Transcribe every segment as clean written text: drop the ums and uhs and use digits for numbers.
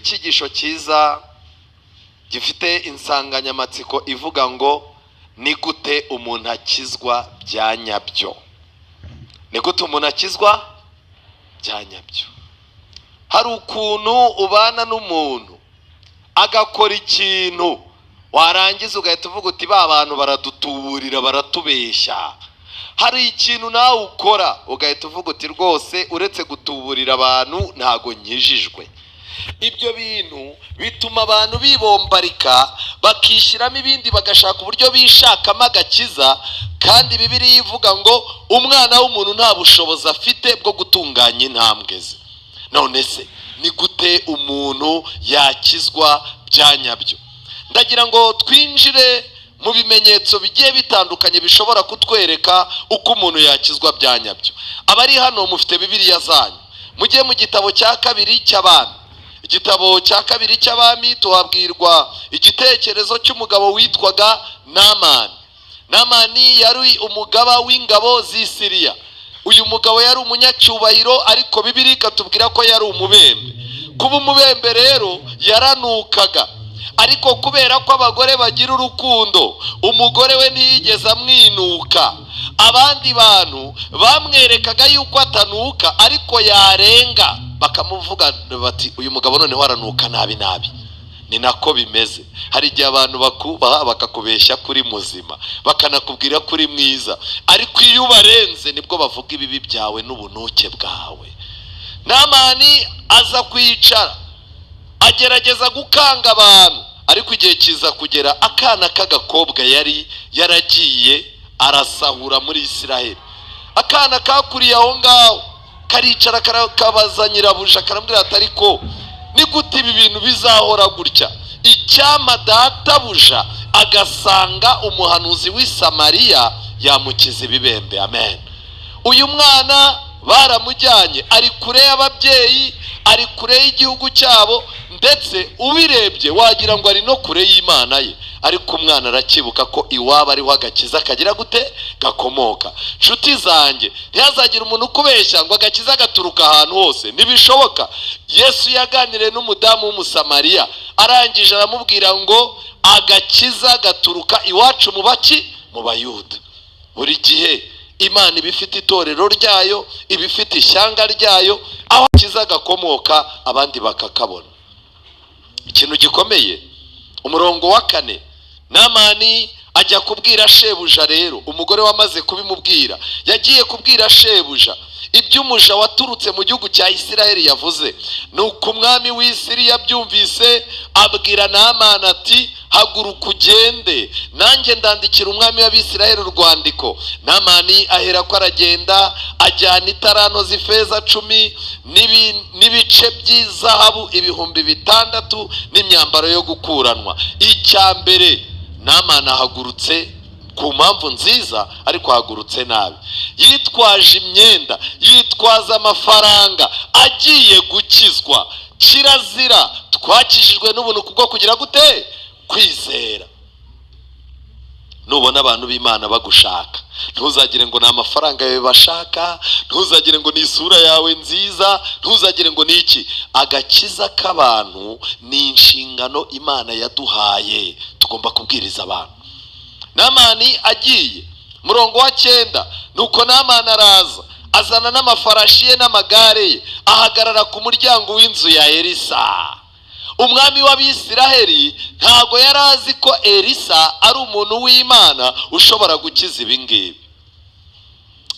icyigisho cyiza gifite insanganyamatsiko ivuga ngo ni gute umuntu akizwa bya nyabyo. Ni gute umuntu akizwa bya nyabyo. Hari ukuntu ubana n'umuntu agakora ikintu warangiza ugahita uvuga uti ba bantu baradutuburira baratubeshya. Hari ikintu nawe ukora ugahita uvuga uti rwose uretse gutuburira abantu ntago nkijijwe. Ibyo bintu bituma abantu bibombarika bakishyiramo ibindi bagashaka uburyo bishakamo agakiza, kandi Bibiliya ivuga ngo umwana w'umuntu nta bushobozi afite bwo gutunganya intambwe ze. None se ni gute umuntu yakizwa bya nyabyo? Ndagira ngo twinjire mu bimenyetso bigiye bitandukanye bishobora kutwereka uko umuntu yakizwa bya nyabyo. Abari hano mufite Bibiliya zanyu, mujye mu gitabo cya kabiri cy'Abami. Igitabo cya kabiri cy'Abami tuhabwirwa igitekerezo cy'umugabo witwaga Namani. Namani yari umugaba w'ingabo z'i Siriya. Uyu mugabo yari umunyacyubahiro, ariko Bibiliya ikatubwira ko yari umubembe. Kuba umubembe rero yaranukaga, ariko kubera ko abagore bagira urukundo, umugore we ntiyigeze amwinuka. Abandi bantu bamwerekaga yuko atanuka, ariko yarenga bakamuvuga bati uyu mugabo noneho aranuka nabi nabi. Ni nako bimeze. Hari igihe abantu bakubaha bakakubeshya kuri muzima, bakanakubwira kuri mwiza, ariko iyo ubarenze nibwo bavuga ibibi byawe n'ubunuke bwawe. Namani aza kwicara agerageza gukanga abantu, ariko igihe kiza kugera akana k'agakobwa yari yaragiye arasahura muri Isiraheli. Akana kakuriye aho ngaho karicara kabaza nyirabuja, karambwira ati ariko ni gute ibi bintu bizahora gutya? Icyama databuja agasanga umuhanuzi w'i Samariya yamukiza ibibembe. Amen. Uyu mwana baramujyanye, ari kure y'ababyeyi, ari kure y'igihugu cyabo, ndetse ubirebye wagira ngo ari no kure y'Imana ye. Ariko umwana arakibuka ko iwaba ariho agakiza kagira gute gakomoka. Nshuti zanjye, ntihazagira umuntu ukubeshya ngo agakiza gaturuka ahantu hose. Ntibishoboka. Yesu yaganiriye n'umudamu w'Umusamariya, arangije aramubwira ngo agakiza gaturuka iwacu mu baki? Mu Bayuda. Buri gihe Imana ibifite itorero ryayo, ibifite ishyanga ryayo, aho agakiza gakomoka abandi bakakabona. Ikintu gikomeye, umurongo wa 4, Namani ajya kubwira shebuja. Rero umugore wamaze kubimubwira yagiye kubwira shebuja iby'umuja waturutse mu gihugu cya Isiraheli yavuze. Nuko umwami w'i Siriya byumvise, abwira Namani ati haguruka ugende, nanjye ndandikira umwami w'Abisiraheli urwandiko. Namani ahera ko aragenda, ajyana italanto z'ifeza 10 n'ibice by'izahabu 6,000 n'imyambaro yo gukuranwa. Icya mbere, Namani ahagurutse ku mpamvu nziza, ariko ahagurutse nabi. Yitwaje imyenda, yitwaza amafaranga, agiye gukizwa. Kirazira, twakijijwe n'ubuntu kubwo kugira gute? Kwizera. Nubona abantu b'Imana bagushaka, ntuzagire ngo ni amafaranga yawe bashaka, ntuzagire ngo ni isura yawe nziza, ntuzagire ngo ni iki. Agakiza k'abantu ni inshingano Imana yaduhaye, tugomba kubwiriza abantu. Namani agiye, murongo wa 9, nuko Namani araza, azana n'amafarashi ye n'amagare ye, ahagarara ku muryango w'inzu ya Elisa. Umwami w'Abisiraheli ntago yari azi ko Elisa ari umuntu w'Imana ushobora gukiza ibingibi.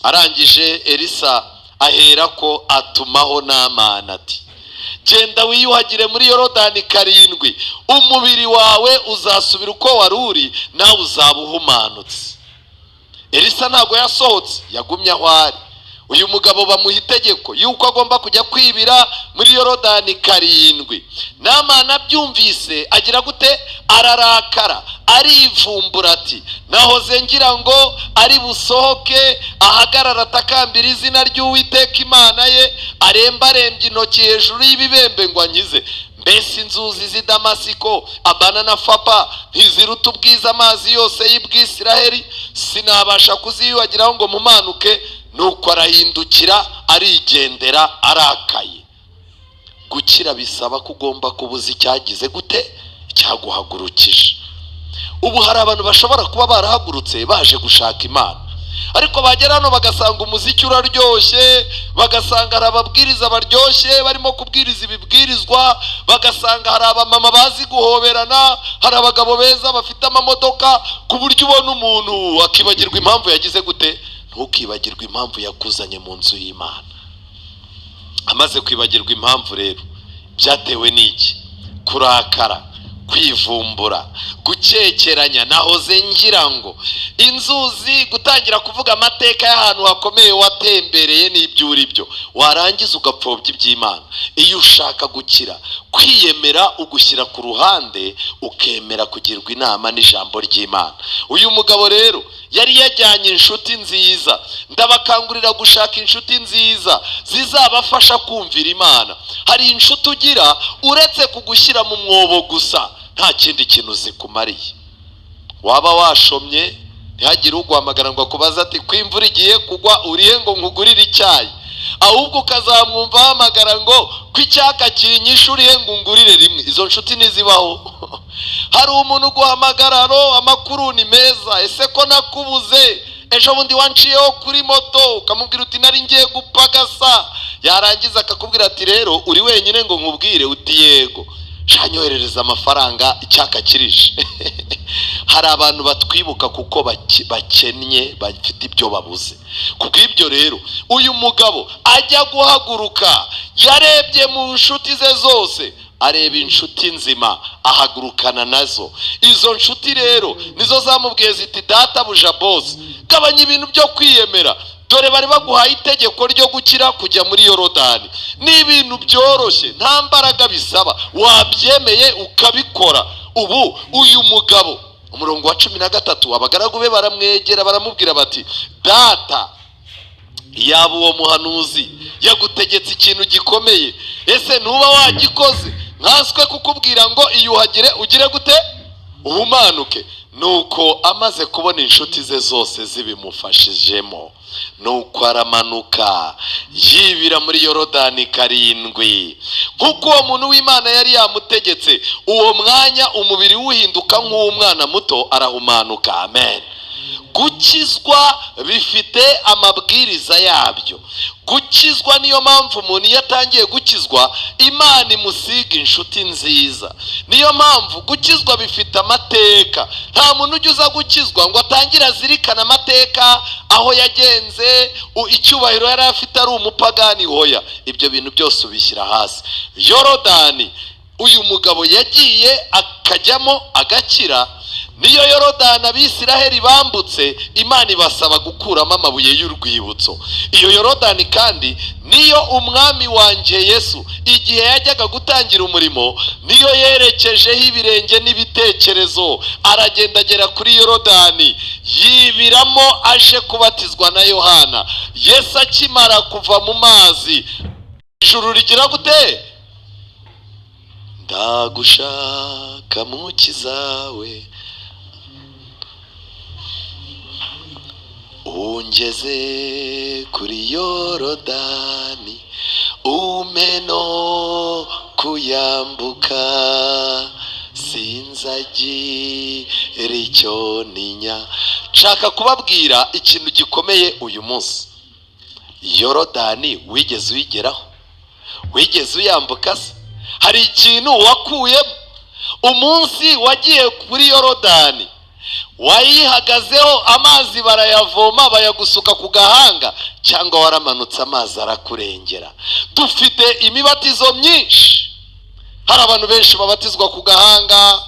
Arangije Elisa ahera ko atumaho Namani ati genda wiyuhagire muri Yorodani 7, umubiri wawe uzasubira uko wari uri, nawe uzaba uhumanutse. Elisa ntago yasohotse, yagumye aho ari. Uyu mugabo bamuha itegeko yuko agomba kujya kwibira muri Yorodani 7. Namani abyumvise agira gute? Ararakara, arivumbura ati nahoze ngira ngo ari busohoke, ahagarara atakambira izina ry'Uwiteka Imana ye, arembarembye intoki hejuru y'ibibembe ngo ankize. Mbese inzuzi z'i Damasiko, Abana na Fapa ntiziruta ubwiza amazi yose y'Ibwisiraheli? Sinabasha kuziyuhagiraho ngo mumanuke. Nuko arahindukira arigendera arakaye. gukira bisaba ko ugomba kubuza icyagize gute cyaguhagurukije. Ubu hari abantu bashobora kuba barahagurutse baje gushaka Imana, ariko bagera hano bagasanga umuziki uraryoshye, bagasanga hari ababwiriza baryoshye barimo kubwiriza ibibwirizwa, bagasanga hari abamama bazi guhoberana, hari abagabo beza bafite amamodoka, ku buryo ubona umuntu akibagirwa impamvu yagize gute. Ntukibagirwe impamvu yakuzanye mu nzu y'Imana. Amaze kwibagirwa impamvu rero, byatewe n'iki? Kurakara, kwivumbura, gukekeranya. Nahoze ngira ngo inzuzi gutangira kuvuga amateka y'ahantu hakomeye watembereye n'ibyo uri byo, warangiza ugapfobya iby'Imana. Iyo ushaka gukira, kwiyemera ugushyira ku ruhande, ukemera kugirwa inama n'ijambo ry'Imana. Uyu mugabo rero yari yajyanye inshuti nziza. Ndabakangurira gushaka inshuti nziza zizabafasha kumvira Imana. Hari inshuti ugira uretse kugushyira mu mwobo gusa, nta kindi kintu zikumariye. Waba washomye, ntihagire uguhamagara ngo akubaze ati ko imvura igiye kugwa urihe ngo nkugurire icyayi, ahubwo ukazamwumva ahamagara ngo ko icyaka kinyishe urihe ngo ngurire rimwe. Izo nshuti ntizibaho. Hari umuntu uguhamagara, amakuru ni meza, ese ko nakubuze, ejo bundi wanciyeho kuri moto, ukamubwira uti nari ngiye gupagasa, yarangiza akakubwira ati rero uri wenyine ngo nkubwire, uti yego, shanyoherereza amafaranga icyaka kirishe. Hari abantu batwibuka kuko bakennye, bafite ibyo babuze. Kubw'ibyo rero uyu mugabo ajya guhaguruka, yarebye mu nshuti ze zose, areba inshuti nzima, ahagurukana nazo. Izo nshuti rero nizo zamubwiye ziti databuja boss, gabanya ibintu byo kwiyemera, dore bari baguhaye itegeko ryo gukira kujya muri Yorodani. Ni ibintu byoroshye, nta mbaraga bisaba, wabyemeye ukabikora. Ubu uyu mugabo, umurongo wa 13, abagaragu be baramwegera baramubwira bati data, yaba uwo muhanuzi yagutegetse ikintu gikomeye, ese ntuba wagikoze? Nkaswe kukubwira ngo iyuhagire ugire gute, uhumanuke. Nuko amaze kubona inshuti ze zose zibimufashijemo, nuko aramanuka yibira muri Yorodani 7. Kuko uwo muntu w'Imana yari yamutegetse, uwo mwanya umubiri uhinduka nk'umwana muto, arahumanuka. Amen. Gukizwa bifite amabwiriza yabyo. Gukizwa niyo mpamvu umuntu iyo atangiye gukizwa, Imana imusiga inshuti nziza. Niyo mpamvu gukizwa bifite amateka. Nta muntu ujya gukizwa ngo atangire azirikana amateka, aho yagenze, icyubahiro yari afite ari umupagani. Hoya, ibyo bintu byose ubishyira hasi. Yorodani uyu mugabo yagiye akajyamo agakira. Niyo Yorodani Abisiraheli bambutse, Imana ibasaba gukuramo amabuye y'urwibutso. Iyo Yorodani kandi niyo umwami wanje Yesu igihe yajyaga gutangira umurimo, niyo yerekejeho ibirenge n'ibitekerezo. Aragenda agera kuri Yorodani, yibiramo aje kubatizwa na Yohana. Yesu akimara kuva mu mazi, ijuru rigira gute? Ndagushaka mukiza we, ungeze kuri Yorodani, umeno kuyambuka, sinzagira icyo ninya. Nshaka kubabwira ikintu gikomeye uyu munsi. Yorodani wigeze uyigeraho? Wigeze uyambuka se? Hari ikintu wakuyemo? Umunsi wagiye kuri Yorodani, wayihagazeho amazi barayavoma bayagusuka ku gahanga, cyangwa waramanutse amazi arakurengera? Dufite imibatizo myinshi. Hari abantu benshi babatizwa ku gahanga,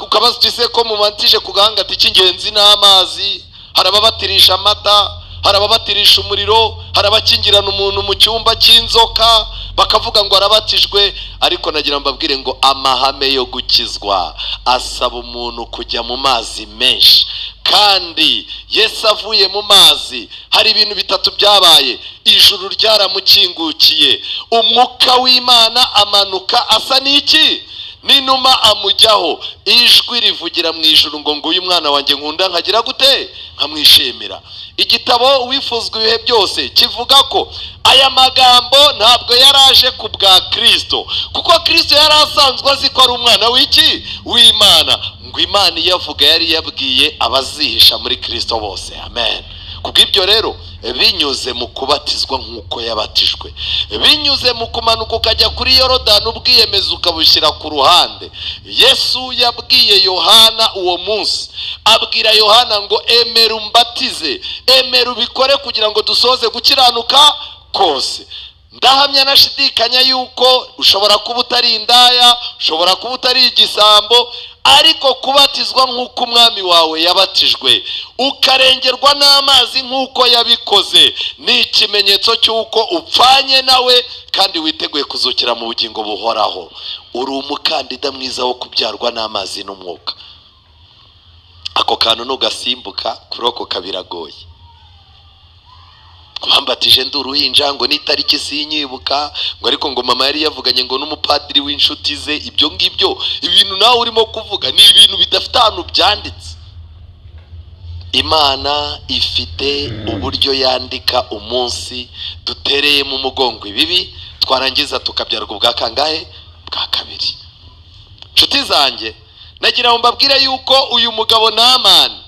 ukabazitise ko mubatije ku gahanga ati cy'ingenzi n'amazi. Hari ababatirisha amata, hari ababatirisha umuriro, hari abakingirana umuntu mu cyumba cy'inzoka bakavuga ngo arabatijwe. Ariko nagira mbabwire ngo amahame yo gukizwa asaba umuntu kujya mu mazi menshi. Kandi Yesu avuye mu mazi, hari ibintu bitatu byabaye. Ijuru ryaramukingukiye, umwuka w'Imana amanuka asa n'iki? n'inuma amujyaho, ijwi rivugira mu ijuru ngo nguyu umwana wanjye nkunda nkagira gute, nkamwishimira. Igitabo Uwifuzwa ibihe byose kivuga ko aya magambo ntabwo yaraje ku bwa Kristo, kuko Kristo yari asanzwe azi ko ari umwana w'iki, w'Imana. Ngo Imana iyavuga yari yabwiye abazihisha muri Kristo bose. Amen. Kubw'ibyo rero, binyuze mu kubatizwa nk'uko yabatijwe, binyuze mu kumanuka ukajya kuri Yorodani ubwiyemeza ukabushyira ku ruhande, Yesu yabwiye Yohana uwo munsi, abwira Yohana ngo emera umbatize, emera ubikore kugira ngo dusoze gukiranuka kose. Ndahamya nashidikanya yuko ushobora kuba utari indaya, ushobora kuba utari igisambo, ariko kubatizwa nk'uko umwami wawe yabatijwe, ukarengerwa n'amazi nk'uko yabikoze, ni ikimenyetso cy'uko upfanye nawe kandi witeguye kuzukira mu bugingo buhoraho. Uri umukandida mwiza wo kubyarwa n'amazi n'umwuka. Ako kantu nugasimbuka kurokoka biragoye. Bambatije ndi uruhinja ngo n'itariki sinyibuka, ngo ariko ngo mama yari yavuganye ngo n'umupadiri w'inshuti ze. Ibyo ngibyo ibintu nawe urimo kuvuga ni ibintu bidafite ahantu byanditse. Imana ifite uburyo yandika umunsi dutereye mu mugongo ibibi, twarangiza tukabyarwa ubwa kangahe, bwa kabiri. Nshuti zanjye, nagira ngo mbabwire yuko uyu mugabo Naamani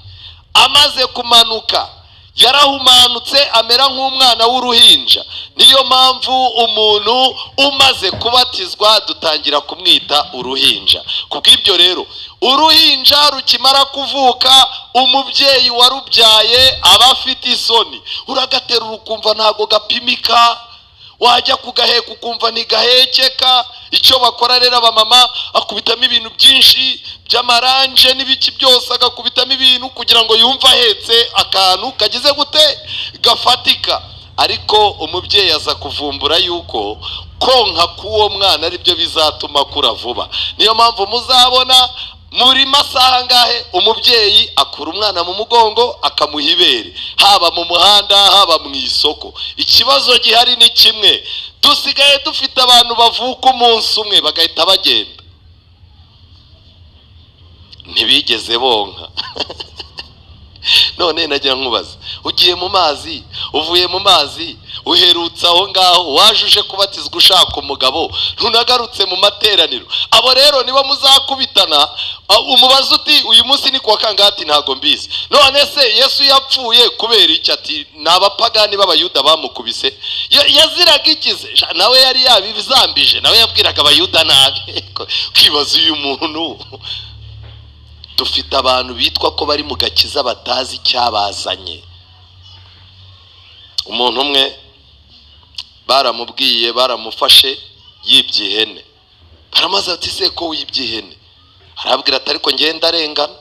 amaze kumanuka yarahumanutse amera nk'umwana w'uruhinja. Niyo mpamvu umuntu umaze kubatizwa dutangira kumwita uruhinja. Kubw'ibyo rero, uruhinja rukimara kuvuka, umubyeyi warubyaye aba afite isoni. Uragaterura ukumva ntago gapimika, wajya kugaheka ukumva ntigahekeka. Icyo bakora rero abamama, akubitamo ibintu byinshi by'amaranje n'ibiki byose, agakubitamo ibintu kugira ngo yumve ahetse akantu kagize gute, gafatika. Ariko umubyeyi aza kuvumbura yuko konka k'uwo mwana aribyo bizatuma akura vuba. Niyo mpamvu muzabona muri masaha ngahe umubyeyi akura umwana mu mugongo akamuha ibere, haba mu muhanda haba mu isoko. Ikibazo gihari ni kimwe, dusigaye dufite abantu bavuka umunsi umwe bagahita bagenda, ntibigeze bonka. None nagira nkubaza, ugiye mu mazi, uvuye mu mazi, uherutse aho ngaho, waje uje kubatizwa ushaka umugabo, ntunagarutse mu materaniro. Abo rero nibo muzakubitana, umubaza uti uyu munsi ni kuwa kangahe, ntago mbizi. None se Yesu yapfuye kubera iki? Ati ni abapagani b'abayuda bamukubise. Yaziraga ikize? Nawe yari yabizambije, nawe yabwiraga abayuda nabi. Kwibaza uyu muntu. Dufite abantu bitwa ko bari mu gakiza batazi icyabazanye. Umuntu umwe baramubwiye, baramufashe yibye ihene. Baramaze ati se ko wibye ihene? Arabwira ati ariko ngenda arengana,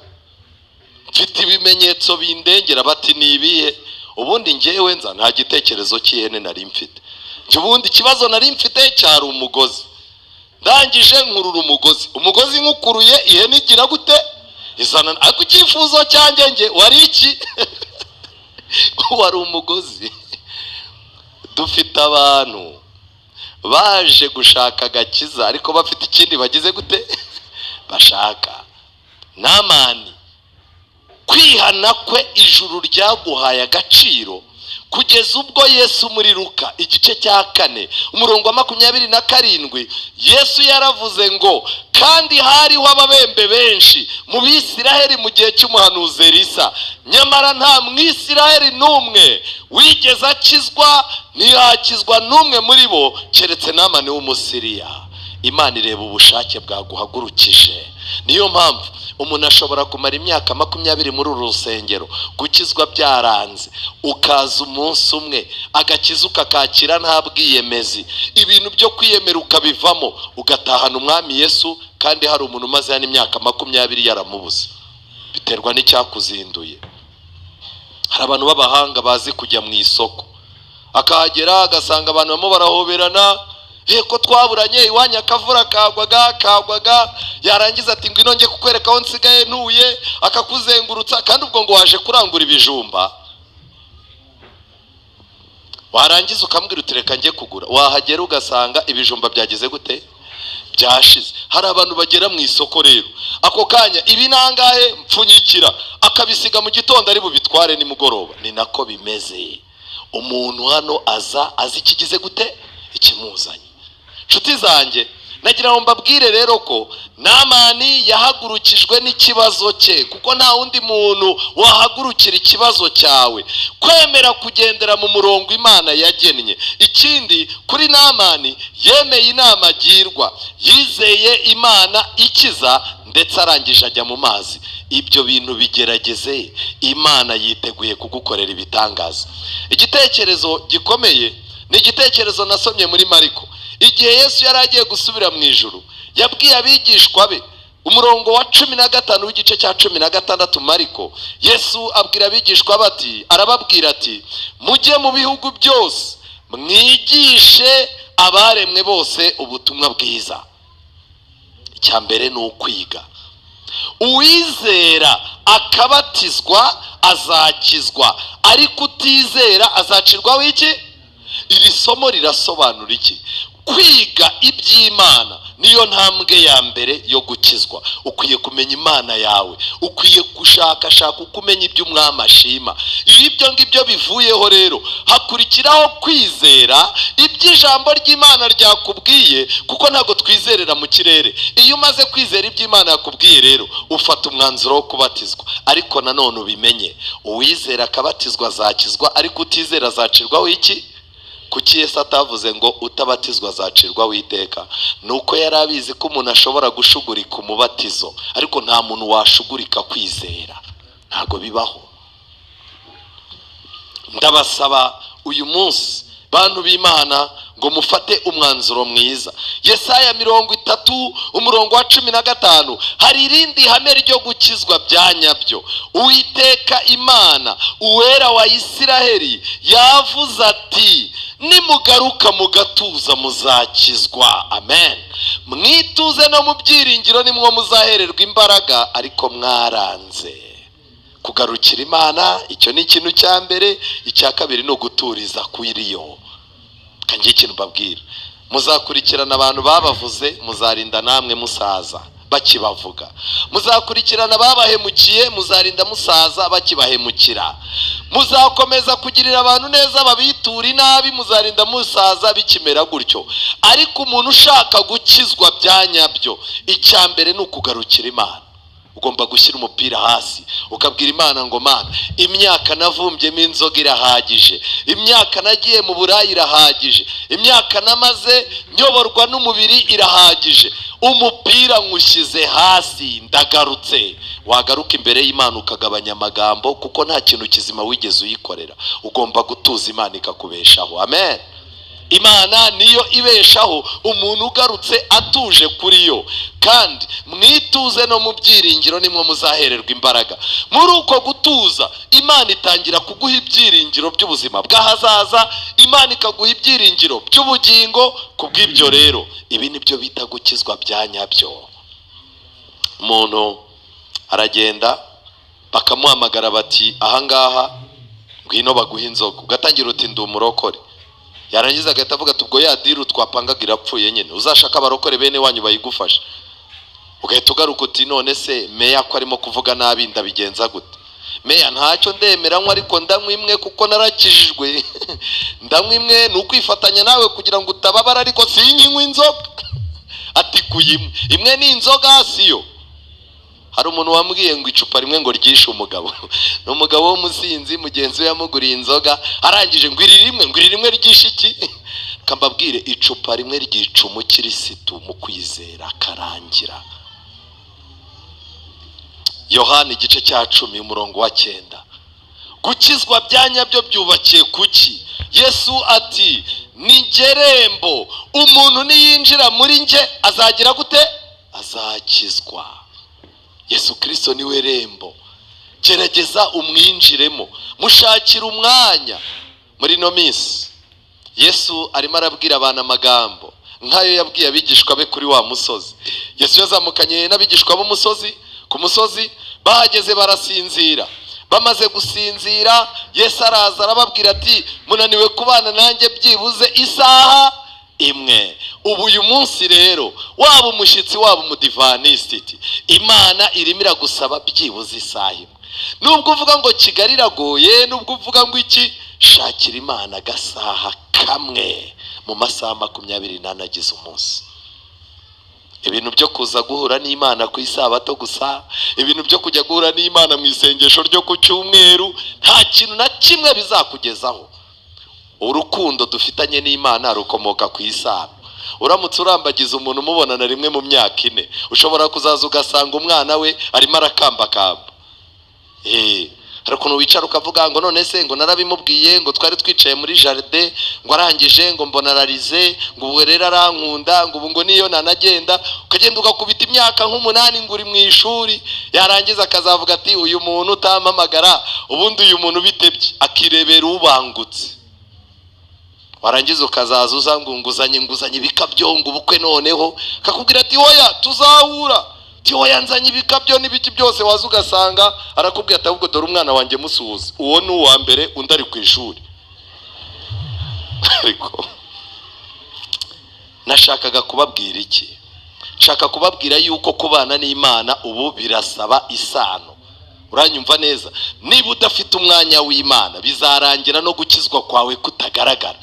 mfite ibimenyetso bindengera. Bati ni ibihe? Ubundi ngewe nza nta gitekerezo cy'ihene nari mfite. Ubundi ikibazo nari mfite cyari umugozi. Ndangije nkurura umugozi, umugozi nkukuruye ihene igira gute, izana. Ariko icyifuzo cyanjye nge wari iki? Wari umugozi. Dufite abantu baje gushaka agakiza ariko bafite ikindi bagize gute, bashaka. Naamani, kwihana kwe ijuru ryaguhaye agaciro kugeza ubwo Yesu muri Luka igice cya 4 umurongo wa 27, Yesu yaravuze ngo kandi hariho ababembe benshi mu Bisiraheli mu gihe cy'umuhanuzi Elisa, nyamara nta Mwisiraheli n'umwe wigeze akizwa, ntihakizwa n'umwe muri bo keretse Naamani w'Umusiriya. Imana ireba ubushake bwaguhagurukije. Niyo mpamvu umuntu ashobora kumara imyaka 20 muri uru rusengero, gukizwa byaranze, ukaza umunsi umwe agakiza ukakakira nta bwiyemezi, ibintu byo kwiyemera ukabivamo, ugatahana umwami Yesu, kandi hari umuntu umaze hano imyaka 20 yaramubuze. Biterwa n'icyakuzinduye. Hari abantu b'abahanga bazi kujya mu isoko, akahagera agasanga abantu bamo barahoberana, ko twaburanye iwanya akavura kagwaga, yarangiza ati ngwino nge kukwereka aho nsigaye ntuye, akakuzengurutsa. Kandi ubwo ngo waje kurangura ibijumba, warangiza ukambwira uti reka nge kugura. Wahagera ugasanga ibijumba byagize gute, byashize. Hari abantu bagera mu isoko rero ako kanya ibi nangahe mpfunyikira akabisiga mu gitondo ari bubitware nimugoroba. Ni nako bimeze. Umuntu hano aza azi ikigize gute ikimuzanye. Nshuti zanjye, nagira ngo mbabwire rero ko Namani yahagurukijwe n'ikibazo cye, kuko nta wundi muntu wahagurukira ikibazo cyawe. Kwemera kugendera mu murongo Imana yagennye. Ikindi kuri Namani, yemeye inama agirwa, yizeye Imana ikiza, ndetse arangije ajya mu mazi. Ibyo bintu bigerageze, Imana yiteguye kugukorera ibitangaza. Igitekerezo gikomeye ni igitekerezo nasomye muri Mariko. Igihe Yesu yari agiye gusubira mu ijuru, yabwiye abigishwa be, umurongo wa 15 w'igice cya 16 Mariko, Yesu abwira abigishwa bati, arababwira ati, mujye mu bihugu byose mwigishe abaremwe bose ubutumwa bwiza. Icyambere ni ukwiga. Uwizera akabatizwa azakizwa, ariko utizera azacirwaho iki? Iri somo rirasobanura iki? Kwiga iby'Imana niyo ntambwe ya mbere yo gukizwa. Ukwiye kumenya Imana yawe, ukwiye gushakashaka ukumenya ibyo Umwami ashima. Ibyo ngibyo bivuyeho rero, hakurikiraho kwizera iby'ijambo ry'Imana ryakubwiye, kuko ntabwo twizerera mu kirere. Iyo umaze kwizera iby'Imana yakubwiye rero, ufata umwanzuro wo kubatizwa. Ariko nanone ubimenye, uwizera akabatizwa azakizwa, ariko utizera azacirwaho iki? Kuki Yesu atavuze ngo utabatizwa azacirwa witeka? Nuko yari abizi ko umuntu ashobora gushugurika umubatizo, ariko nta muntu washugurika kwizera. Ntabwo bibaho. Ndabasaba uyu munsi bantu b'Imana ngo mufate umwanzuro mwiza. Yesaya 30 umurongo wa 15, hari irindi hame ryo gukizwa bya nyabyo. Uwiteka Imana, uwera wa Isiraheli, yavuze ati, nimugaruka mugatuza muzakizwa. Amen. Mwituze no mu byiringiro nimwo muzahererwa imbaraga, ariko mwaranze kugarukira Imana. Icyo ni ikintu cya mbere. Icya kabiri ni uguturiza kwiriyo. Kanjye ikintu babwira, muzakurikirana abantu babavuze, muzarinda namwe musaza bakibavuga. Muzakurikirana babahemukiye, muzarinda musaza bakibahemukira. Muzakomeza kugirira abantu neza babitura inabi, muzarinda musaza bikimera gutyo. Ariko umuntu ushaka gukizwa bya nyabyo, icya mbere ni ukugarukira Imana. Ugomba gushyira umupira hasi ukabwira Imana ngo, Mana, imyaka navumbyemo inzoga irahagije, imyaka nagiye mu burayi irahagije, imyaka namaze nyoborwa n'umubiri irahagije, umupira nywushyize hasi, ndagarutse. Wagaruka imbere y'Imana ukagabanya amagambo, kuko nta kintu kizima wigeze uyikorera. Ugomba gutuza Imana ikakubeshaho. Amen. Imana niyo ibeshaho umuntu ugarutse atuje kuri yo. Kandi mwituze no mu byiringiro nimwo muzahererwa imbaraga. Muri uko gutuza, Imana itangira kuguha ibyiringiro by'ubuzima bw'ahazaza, Imana ikaguha ibyiringiro by'ubugingo. Kubw'ibyo rero, ibi nibyo bita gukizwa bya nyabyo. Umuntu aragenda bakamuhamagara bati, ahangaha ngwino baguha inzoga. Ugatangira uti ndi umurokore. Yarangiza agahita avuga ati, ubwo ya diru twapangaga irapfuye nyine, uzashaka abarokore bene wanyu bayigufasha. Ugahita ugaruka uti, none se meya ko arimo kuvuga nabi ndabigenza gute? Meya, ntacyo ndemeranywa, ariko ndanywa imwe kuko narakijijwe. Ndanywa imwe ni ukwifatanya nawe kugira ngo utababara, ariko sinyinywa inzoga. Ati kuyimwe imwe ni inzoga siyo. Hari umuntu wambwiye ngo icupa rimwe ngo ryishe umugabo. Ni umugabo w'umusinzi, mugenzi we yamuguriye inzoga, arangije ngo iri rimwe ryishe iki? Kambabwire, icupa rimwe ryica umukirisitu mu kwizera akarangira. Yohana igice cya 10 umurongo wa 9. Gukizwa bya nyabyo byubakiye kuki? Yesu ati, ni gerembo, umuntu niyinjira muri nge azagira gute? Azakizwa. Yesu Kristo niwe rembo. Gerageza umwinjiremo, mushakira umwanya. Muri no minsi Yesu arimo arabwira abantu amagambo nkayo yabwiye abigishwa be kuri wa musozi. Yesu yazamukanye n'abigishwa b'umusozi. Ku musozi bahageze barasinzira. Bamaze gusinzira, Yesu araza arababwira ati, munaniwe kubana nanjye byibuze isaha imwe. ubu uyu munsi rero waba umushyitsi waba umudivanisiti, Imana irimo iragusaba byibuze isaha imwe. Nubwo uvuga ngo Kigali iragoye, nubwo uvuga ngo iki, shakira Imana agasaha kamwe mu masaha 24 agize umunsi. Ibintu byo kuza guhura n'Imana ku isabato gusa, ibintu byo kujya guhura n'Imana mu isengesho ryo ku cyumweru, nta kintu na kimwe bizakugezaho. Urukundo dufitanye n'Imana rukomoka ku isano. Uramutse urambagiza umuntu umubonana rimwe mu myaka 4, ushobora kuzaza ugasanga umwana we arimo arakambakamba. Hari ukuntu wicara ukavuga ngo none se ngo narabimubwiye, ngo twari twicaye muri jardin, ngo arangije ngo mbona ararize, ngo ubu rero arankunda, ngo ubu ngo niyo nanagenda, ukagenda ugakubita imyaka nk'8 ngo uri mu ishuri, yarangiza akazavuga ati uyu muntu utampamagara, ubundi uyu muntu bitebye, akirebera ubangutse. Warangiza ukazaza uzangunguzanye ibikabyo ngo ubukwe noneho, akakubwira ati hoya tuzahura, oya nzanye ibikabyo n'ibiki byose, waza ugasanga arakubwira ati ahubwo dore umwana wanjye musuhuza, uwo ni uwa mbere undi ari ku ishuri. Ariko nashakaga kubabwira iki? Nshaka kubabwira yuko kubana n'Imana ubu birasaba isano. Uranyumva neza? Niba udafite umwanya w'Imana bizarangira no gukizwa kwawe kutagaragara.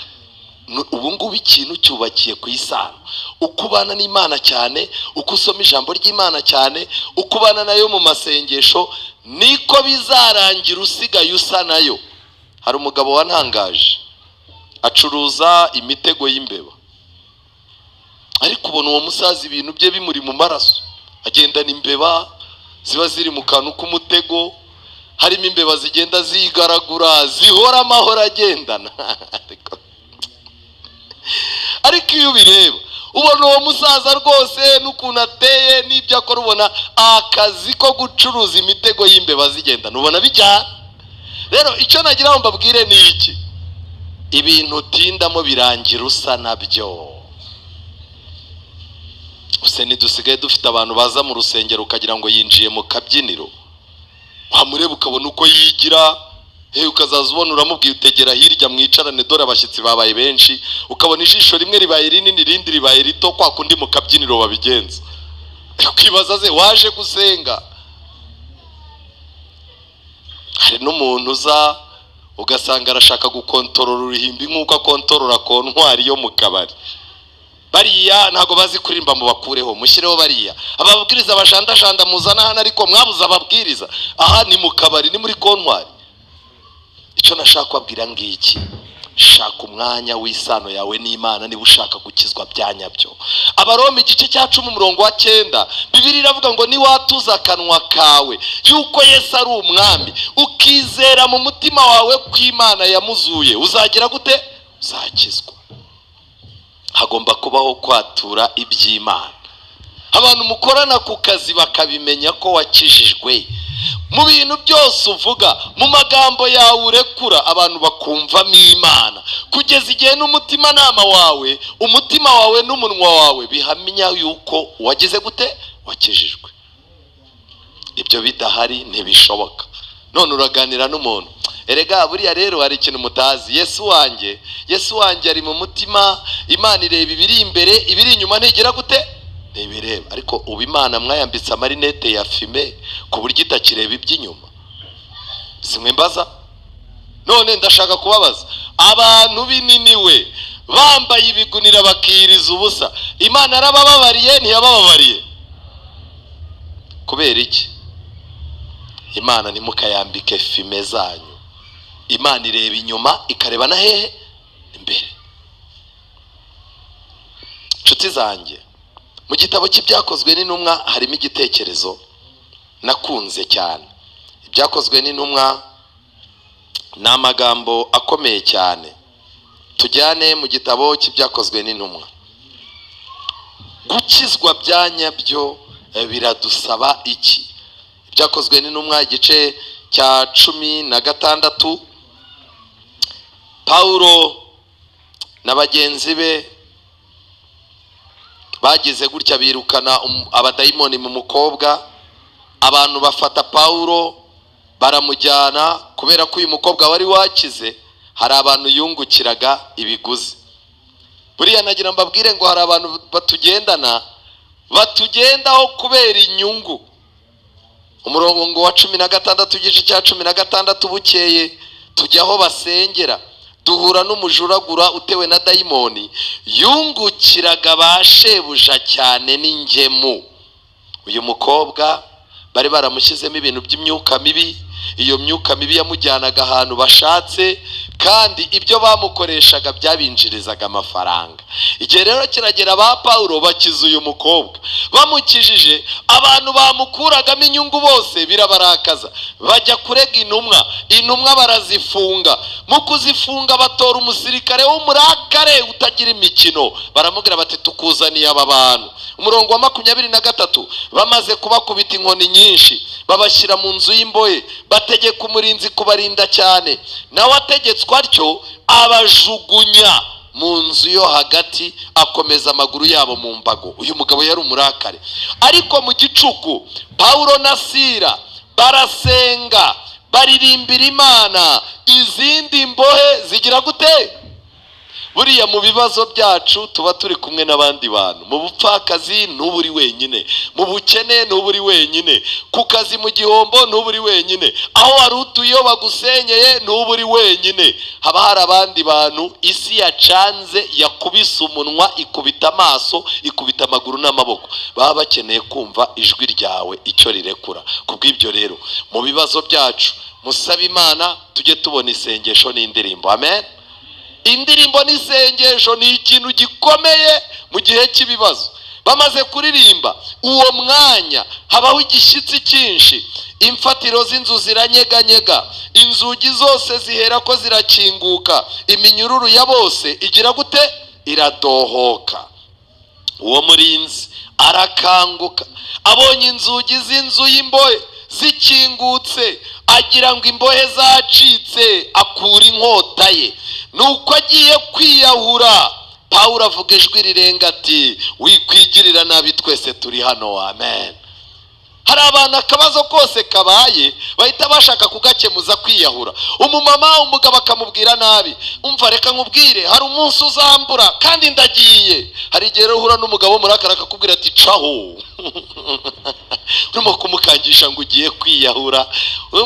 Ubu ngubu ikintu cyubakiye ku isano. Ukubana n'Imana cyane, uko usoma ijambo ry'Imana cyane, ukubana nayo mu masengesho, niko bizarangira usigaye usa nayo. Hari umugabo wantangaje, acuruza imitego y'imbeba, ariko ubona uwo musazi ibintu bye bimuri mu maraso, agendana imbeba ziba ziri mu kantu k'umutego, harimo imbeba zigenda zigaragura, zihora amahoro agendana. Ariko iyo ubireba ubona uwo musaza rwose n'ukuntu ateye n'ibyo akora, ubona akazi ko gucuruza imitego y'imbeba zigendana ubona bijyana. Rero icyo nagira ngo mbabwire ni iki: ibintu utindamo birangira usa nabyo. Use ntidusigaye dufite abantu baza mu rusengero ukagira ngo yinjiye mu kabyiniro, wamureba ukabona uko yigira, ukazaza ubona uramubwiye utegera hirya mwicarane dore abashyitsi babaye benshi, ukabona ijisho rimwe ribaye rinini irindi ribaye rito, kwa kundi mu kabyiniro babigenza. Ukibaza ze waje gusenga. Hari n'umuntu uza ugasanga arashaka gukontorora uruhimbi nk'uko akontorora kontwari yo mu kabari. Bariya ntago bazi kuririmba mu bakureho, mushyireho bariya ababwiriza bajandajanda muzana hano, ariko mwabuze ababwiriza. Aha ni mu kabari, ni muri kontwari. Icyo nashaka kubabwira ngiki: shaka umwanya w'isano yawe n'Imana niba ushaka gukizwa bya nyabyo. Abaroma igice cya 10:9, Bibiliya iravuga ngo niwatuza akanwa kawe yuko Yesu ari umwami, ukizera mu mutima wawe ko Imana yamuzuye, uzagira gute? Uzakizwa. Hagomba kubaho kwatura iby'Imana. Abantu mukorana ku kazi bakabimenya ko wakijijwe. Mu bintu byose uvuga, mu magambo yawe urekura, abantu bakumvamo Imana, kugeza igihe n'umutima nama wawe, umutima wawe n'umunwa wawe bihamya yuko wagize gute? Wakijijwe. Ibyo bidahari ntibishoboka. None uraganira n'umuntu, erega buriya rero hari ikintu mutazi, Yesu wanjye ari mu mutima, Imana ireba ibiri imbere, ibiri inyuma ntigera gute? Ntibireba. Ariko ubu Imana mwayambitse amarinete ya fime ku buryo itakireba iby'inyuma. Simwe mbaza? None ndashaka kubabaza, abantu bininiwe bambaye ibigunira bakiriza ubusa, Imana yarabababariye ntiyabababariye? Kubera iki? Imana ntimukayambike fime zanyu. Imana ireba inyuma ikareba na hehe? Imbere. Nshuti zanjye, mu gitabo cy'ibyakozwe n'intumwa harimo igitekerezo nakunze cyane. Ibyakozwe n'intumwa ni amagambo akomeye cyane. Tujyane mu gitabo cy'ibyakozwe n'intumwa. Gukizwa bya nyabyo biradusaba iki? Ibyakozwe n'intumwa igice cya 16, Paulo na bagenzi be bagize gutya, birukana abadayimoni mu mukobwa. Abantu bafata Paulo baramujyana, kubera ko uyu mukobwa wari wakize hari abantu yungukiraga ibiguzi. buriya nagira mbabwire ngo hari abantu batugendaho kubera inyungu. Umurongo wa 16 igice cya 16 bukeye tujya aho basengera, duhura n'umujuragura utewe na dayimoni yungukiraga bashebuja cyane n'ingemu. Uyu mukobwa bari baramushyizemo ibintu by'imyuka mibi. Iyo myuka mibi yamujyanaga ahantu bashatse, kandi ibyo bamukoreshaga byabinjirizaga amafaranga. Igihe rero kiragera ba Pawulo bakiza uyu mukobwa, bamukijije abantu bamukuragamo inyungu bose birabarakaza, bajya kurega intumwa barazifunga. Mu kuzifunga batora umusirikare w'umurakare utagira imikino, baramubwira bati tukuzaniye aba bantu. Umurongo wa 23, bamaze kubakubita inkoni nyinshi babashyira mu nzu y'imbohe, bategeka umurinzi kubarinda cyane. Nawe ategetswe atyo abajugunya mu nzu yo hagati, akomeza amaguru yabo mu mbago. Uyu mugabo yari umurakare. Ariko mu gicuku Pawulo na Sila barasenga, baririmbira Imana, izindi mbohe zigira gute? Buriya mu bibazo byacu tuba turi kumwe n'abandi bantu. Mu bupfakazi ntuburi wenyine, mu bukene ntuburi wenyine, ku kazi mu gihombo ntuburi wenyine, aho wari utuye bagusenyeye ntuburi wenyine. Haba hari abandi bantu isi yacanze, yakubise umunwa, ikubita amaso, ikubita amaguru n'amaboko, baba bakeneye kumva ijwi ryawe icyo rirekura. Kubw'ibyo rero mu bibazo byacu musaba Imana, tujye tubona isengesho n'indirimbo. Amen. Indirimbo n'isengesho ni ikintu gikomeye mu gihe cy'ibibazo. Bamaze kuririmba uwo mwanya habaho igishyitsi cyinshi, imfatiro z'inzu ziranyeganyega, inzugi zose zihera ko zirakinguka, iminyururu ya bose igira gute? Iradohoka. Uwo murinzi arakanguka, abonye inzugi z'inzu y'imbohe zikingutse, agira ngo imbohe zacitse, akura inkota ye, nuko agiye kwiyahura. Pawulo avuga ijwi rirenga ati wikwigirira nabi, twese turi hano. Amen. Hari abantu akabazo kose kabaye bahita bashaka kugakemuza kwiyahura. Umumama umugabo akamubwira nabi, umva reka nkubwire hari umunsi uzambura kandi ndagiye. Hari igihe uhura n'umugabo murakara akakubwira ati caho urimo kumukangisha ngo ugiye kwiyahura.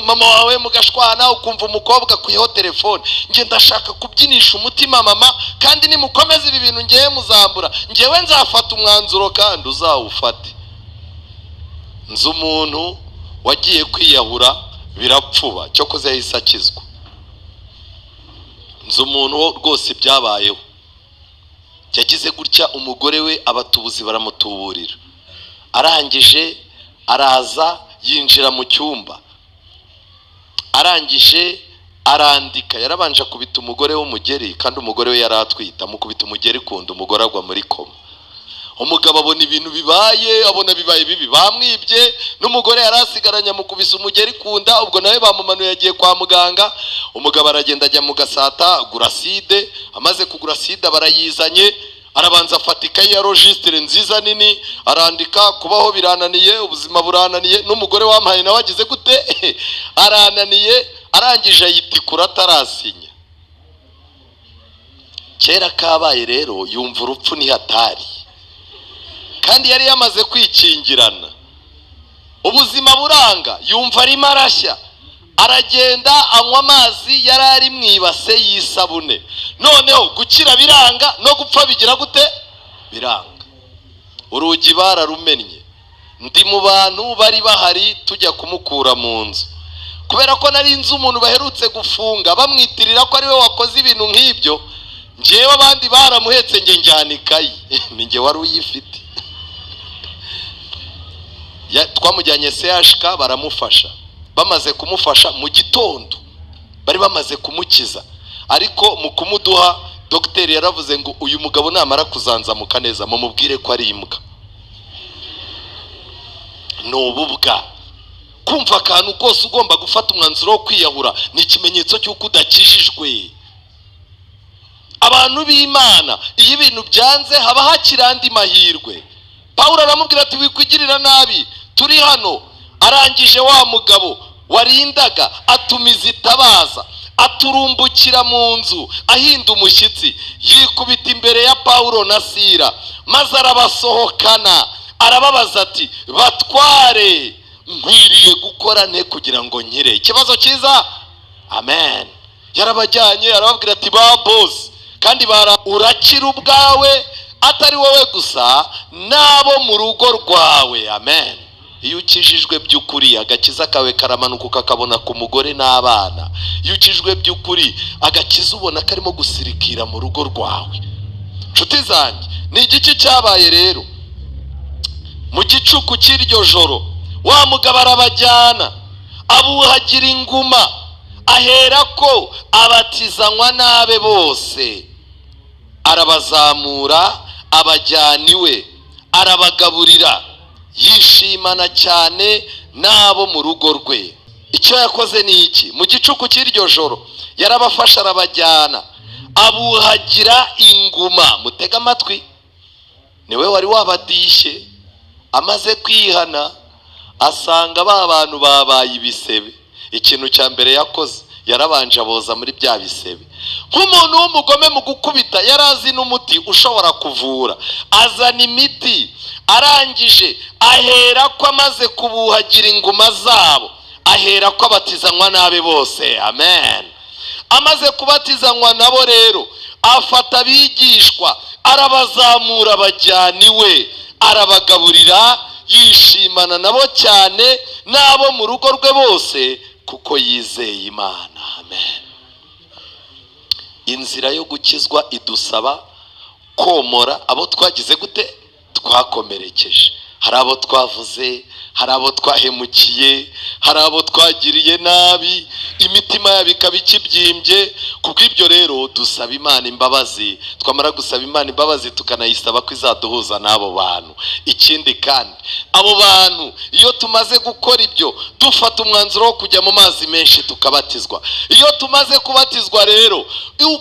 Mama wawe mugashwana, ukumva umukobwa kuyeho telefone, nge ndashaka kubyinisha umutima mama, kandi nimukomeza ibi bintu ngiye muzambura, ngewe nzafata umwanzuro kandi uzawufate. Nzi umuntu wagiye kwiyahura birapfuba, cyo koze yahise akizwa. Nzi umuntu rwose byabayeho, yagize gutya, umugore we abatubuzi baramutuburira, arangije araza yinjira mu cyumba, arangije arandika. Yarabanje kubita umugore w'umugeri, kandi umugore we yari atwita, mukubita umugeri kundi umugore agwa muri koma. Umugabo abona ibintu bibaye, abona bibaye bibi, bamwibye, n'umugore yarasigaranye amukubise umugeri kunda. Ubwo nawe bamumanuye, yagiye kwa muganga. Umugabo aragenda ajya mu Gasata agura side, amaze kugura side barayizanye, arabanza afata ikayi ya registre nziza nini, arandika kubaho birananiye, ubuzima burananiye, n'umugore wampaye nawe agize gute arananiye. Arangije ayitikura atarasinya. Kera kabaye rero yumva urupfu ni hatari, kandi yari yamaze kwikingirana, ubuzima buranga, yumva arimo arashya. Aragenda anywa amazi yari ari mu ibase y'isabune. Noneho gukira biranga, no gupfa bigira gute? Biranga. Urugi bararumennye. Ndi mu bantu bari bahari tujya kumukura mu nzu, kubera ko nari nzi umuntu baherutse gufunga, bamwitirira ko ari we wakoze ibintu nk'ibyo. Njewe abandi baramuhetse, nge njyana ikayi ni nge wari uyifite. Twamujyanye CHK baramufasha. Bamaze kumufasha mu gitondo bari bamaze kumukiza, ariko mu kumuduha dogiteri yaravuze ngo uyu mugabo namara kuzanzamuka neza mumubwire ko ari imbwa. Nububwa kumva akantu kose ugomba gufata umwanzuro wo kwiyahura ni ikimenyetso cy'uko udakijijwe. Abantu b'Imana iyo ibintu byanze haba hakiri andi mahirwe. Pawulo aramubwira ati wikwigirira nabi, turi hano. Arangije wa mugabo warindaga atumiza itabaza, aturumbukira mu nzu ahinda umushyitsi. yikubita imbere ya Pawulo na Sila, maze arabasohokana, arababaza ati batware, nkwiriye gukora nte kugira ngo nkire? Ikibazo cyiza. Amen. Yarabajyanye arababwira ati ba boss, kandi urakira ubwawe, atari wowe gusa, nabo mu rugo rwawe. Amen. Iyo ukijijwe by'ukuri, agakiza kawe karamanuka ukakabona ku mugore n'abana. Iyo ukijijwe by'ukuri, agakiza ubona karimo gusirikira mu rugo rwawe. Nshuti zanjye, ni igiki cyabaye rero? Mu gicuku cy'iryo joro, wa mugabo arabajyana, abuhagira inguma, ahera ko abatizanywa n'abe bose. Arabazamura, abajyana iwe, arabagaburira, yishimana cyane n'abo mu rugo rwe. Icyo yakoze ni iki? Mu gicuku cy'iryo joro yarabafasha, arabajyana, abuhagira inguma. Mutega amatwi, niwe wari wabadishye. Amaze kwihana, asanga ba bantu babaye ibisebe. Ikintu cya mbere yakoze, yarabanje aboza muri bya bisebe. Nk'umuntu w'umugome mu gukubita, yarazi n'umuti ushobora kuvura, azana imiti. Arangije ahera ko amaze kubuhagira inguma zabo, ahera ko abatizanywa n'abe bose. Amen. Amaze kubatizanywa nabo rero, afata abigishwa, arabazamura, abajyana iwe, arabagaburira, yishimana nabo cyane n'abo mu rugo rwe bose, kuko yizeye Imana. Amen. Inzira yo gukizwa idusaba komora abo twagize gute? Twakomerekeje. Hari abo twavuze, hari abo twahemukiye, hari abo twagiriye nabi, imitima yabo ikaba ikibyimbye. Kubw'ibyo rero dusaba Imana imbabazi. Twamara gusaba Imana imbabazi, tukanayisaba ko izaduhuza n'abo bantu. Ikindi kandi, abo bantu iyo tumaze gukora ibyo, dufata umwanzuro wo kujya mu mazi menshi tukabatizwa. Iyo tumaze kubatizwa rero,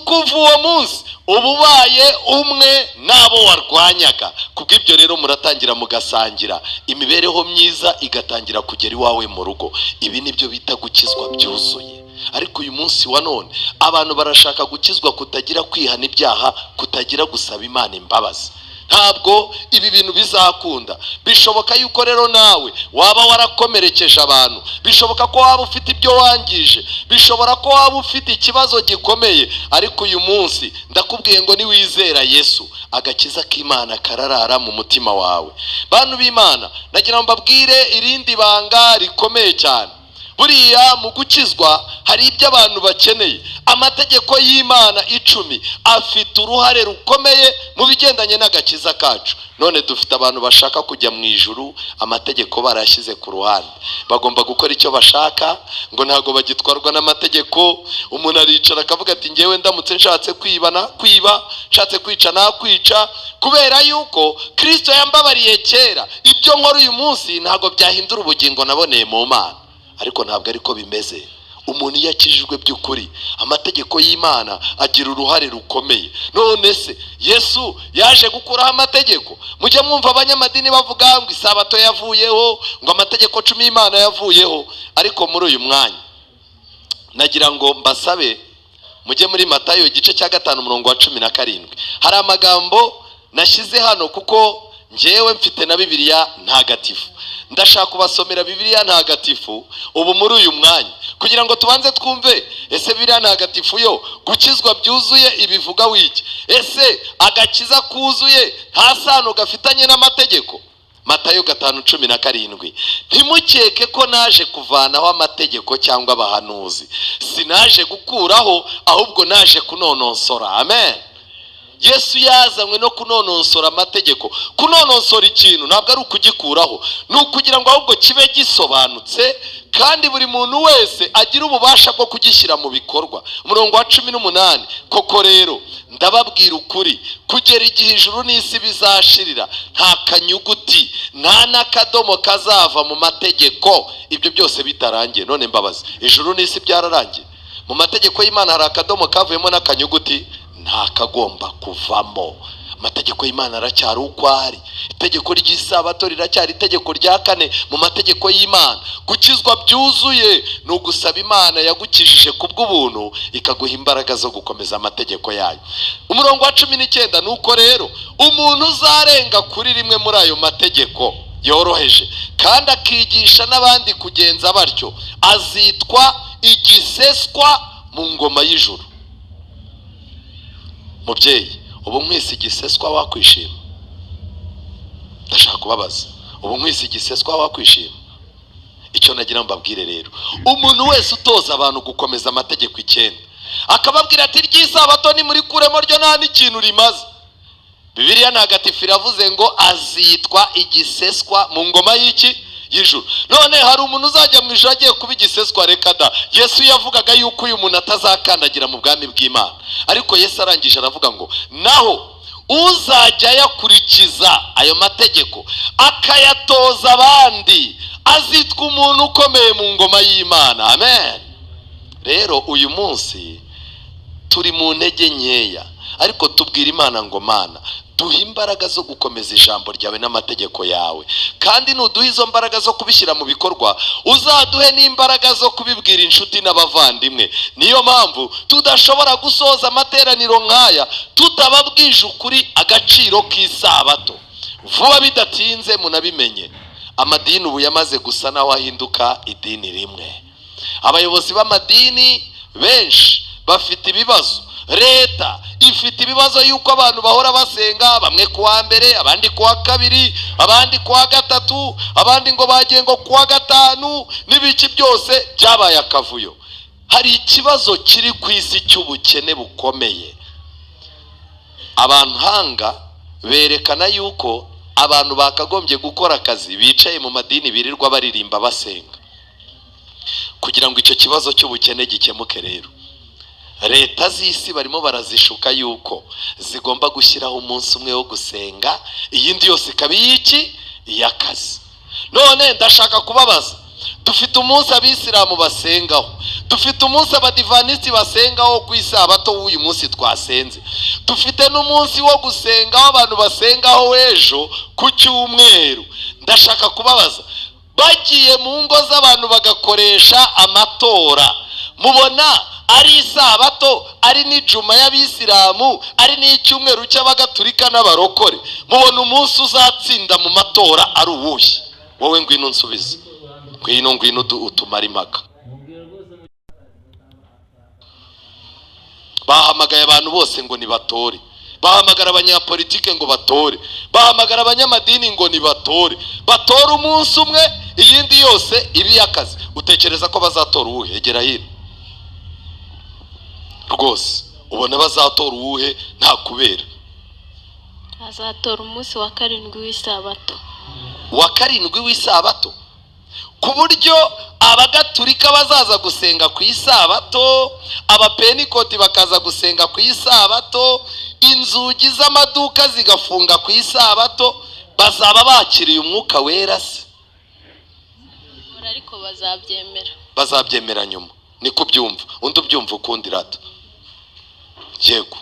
kuva uwo munsi uba ubaye umwe n'abo warwanyaga. Kubw'ibyo rero muratangira mugasangira, imibereho myiza igatangira kugera iwawe mu rugo. Ibi nibyo bita gukizwa byuzuye. Ariko uyu munsi wa none, abantu barashaka gukizwa kutagira kwihana ibyaha, kutagira gusaba Imana imbabazi. Ntabwo ibi bintu bizakunda. Bishoboka yuko rero nawe waba warakomerekeje abantu, bishoboka ko waba ufite ibyo wangije, bishobora ko waba ufite ikibazo gikomeye. Ariko uyu munsi ndakubwiye ngo niwizera Yesu, agakiza k'Imana kararara mu mutima wawe. Bantu b'Imana, nagira ngo mbabwire irindi banga rikomeye cyane. Buriya mu gukizwa hari ibyo abantu bakeneye. Amategeko y'Imana 10 afite uruhare rukomeye mu bigendanye n'agakiza kacu. None dufite abantu bashaka kujya mu ijuru, amategeko barashyize ku ruhande. Bagomba gukora icyo bashaka, ngo ntago bagitwarwa n'amategeko. Umuntu aricara akavuga ati ngewe ndamutse nshatse kwiba, nshatse kwica nakwica, kubera yuko Kristo yambabariye kera. Ibyo nkora uyu munsi ntago byahindura ubugingo naboneye mu Mana. Ariko ntabwo ariko bimeze. Umuntu yakijijwe by'ukuri, amategeko y'Imana agira uruhare rukomeye. None se Yesu yaje gukuraho amategeko? Mujye mwumva abanyamadini bavuga ngo isabato yavuyeho, ngo amategeko 10 y'Imana yavuyeho. Ariko muri uyu mwanya nagira ngo mbasabe mujye muri Matayo igice cya 5:17. Hari amagambo nashyize hano kuko njyewe mfite na Bibiliya ntagatifu. Ndashaka kubasomera Bibiliya ntagatifu ubu muri uyu mwanya, kugira ngo tubanze twumve ese Bibiliya ntagatifu yo gukizwa byuzuye ibivuga wiki? Ese agakiza kuzuye nta sano gafitanye n'amategeko? Matayo 5:17. Ntimukeke ko naje kuvanaho amategeko cyangwa abahanuzi. Sinaje gukuraho, ahubwo naje kunonosora. Amen. Yesu yazanywe no kunonosora amategeko. Kunonosora ikintu ntabwo ari ukugikuraho, ni ukugira ngo ahubwo kibe gisobanutse, kandi buri muntu wese agira ububasha bwo kugishyira mu bikorwa. Umurongo wa 18. Koko rero ndababwira ukuri, kugera igihe ijuru n'isi bizashirira, nta kanyuguti nta n'akadomo kazava mu mategeko, ibyo byose bitarangiye. None mbabazi, ijuru n'isi byararangiye? Mu mategeko y'Imana hari akadomo kavuyemo n'akanyuguti? Nta kagomba kuvamo. amategeko y'Imana aracyari uko ari. Itegeko ry'isabato riracyari itegeko rya kane mu mategeko y'Imana. Gukizwa byuzuye ni ugusaba Imana yagukijije kubw'ubuntu ikaguha imbaraga zo gukomeza amategeko yayo. Umurongo wa 19, nuko rero umuntu uzarenga kuri rimwe muri ayo mategeko yoroheje kandi akigisha n'abandi kugenza batyo azitwa igiseswa mu ngoma y'ijuru. Mubyeyi, ubu mwisi igiseswa wakwishima? Ndashaka kubabaza, ubu mwisi igiseswa wakwishima? Icyo nagira mbabwire rero, umuntu wese utoza abantu gukomeza amategeko 9 akababwira ati ry'isabato ni muri kuremo ryo nta n'ikintu rimaze, Bibiliya ntagatifu iravuze ngo azitwa igiseswa mu ngoma y'iki? Y'ijuru. None hari umuntu uzajya mu ijuru agiye kuba igiseswa? Reka da. Yesu yavugaga yuko uyu muntu atazakandagira mu bwami bw'Imana, ariko Yesu arangije aravuga ngo naho uzajya yakurikiza ayo mategeko akayatoza abandi azitwa umuntu ukomeye mu ngoma y'Imana. Amen. Rero uyu munsi turi mu ntege nkeya, ariko tubwira Imana ngo Mana duha imbaraga zo gukomeza ijambo ryawe n'amategeko yawe, kandi nuduha izo mbaraga zo kubishyira mu bikorwa uzaduhe n'imbaraga zo kubibwira inshuti n'abavandimwe. Niyo mpamvu tudashobora gusoza amateraniro nk'aya tutababwije ukuri agaciro k'isabato. Vuba bidatinze munabimenye, amadini ubu yamaze gusa naho ahinduka idini rimwe. Abayobozi b'amadini benshi bafite ibibazo, leta ifite ibibazo yuko abantu bahora basenga, bamwe kuwa mbere, abandi kuwa kabiri, abandi kuwa gatatu, abandi ngo bagiye ngo kuwa gatanu, n'ibiki byose byabaye akavuyo. Hari ikibazo kiri ku isi cy'ubukene bukomeye. Abantu hanga berekana yuko abantu bakagombye gukora akazi bicaye mu madini birirwa baririmba basenga. Kugira ngo icyo kibazo cy'ubukene gikemuke rero, leta z'isi barimo barazishuka yuko zigomba gushyiraho umunsi umwe wo gusenga, iyindi yose ikaba iy'iki? Iy'akazi. None ndashaka kubabaza, dufite umunsi abisilamu basengaho, dufite umunsi abadivanisi basengaho ku isabato w'uyu munsi twasenze, dufite n'umunsi wo gusengaho abantu basengaho w'ejo ku cyumweru. Ndashaka kubabaza, bagiye mu ngo z'abantu bagakoresha amatora, mubona ari isabato, ari n'ijuma y'abisilamu, ari n'icyumweru cy'abagatulika n'abarokore, mubona umunsi uzatsinda mu matora ari uwuhe? Wowe ngwino nsubize, ngwino utumara impaka. Bahamagaye abantu bose ngo nibatore, bahamagara abanyapolitike ngo batore, bahamagara abanyamadini ngo nibatore, batora umunsi umwe, iyindi yose ibi y'akazi. Utekereza ko bazatora uwuhe? Egera hino rwose, ubona bazatora uwuhe? Nta kubera azatora umunsi wa 7 w'isabato. Wa 7 w'isabato, ku buryo abagatulika bazaza gusenga ku isabato, abapenikoti bakaza gusenga ku isabato, inzugi z'amaduka zigafunga ku isabato. Bazaba bakiriye umwuka wera se? Ariko bazabyemera. Bazabyemera nyuma, niko byumva. Undi ubyumva ukundi rato? Yego,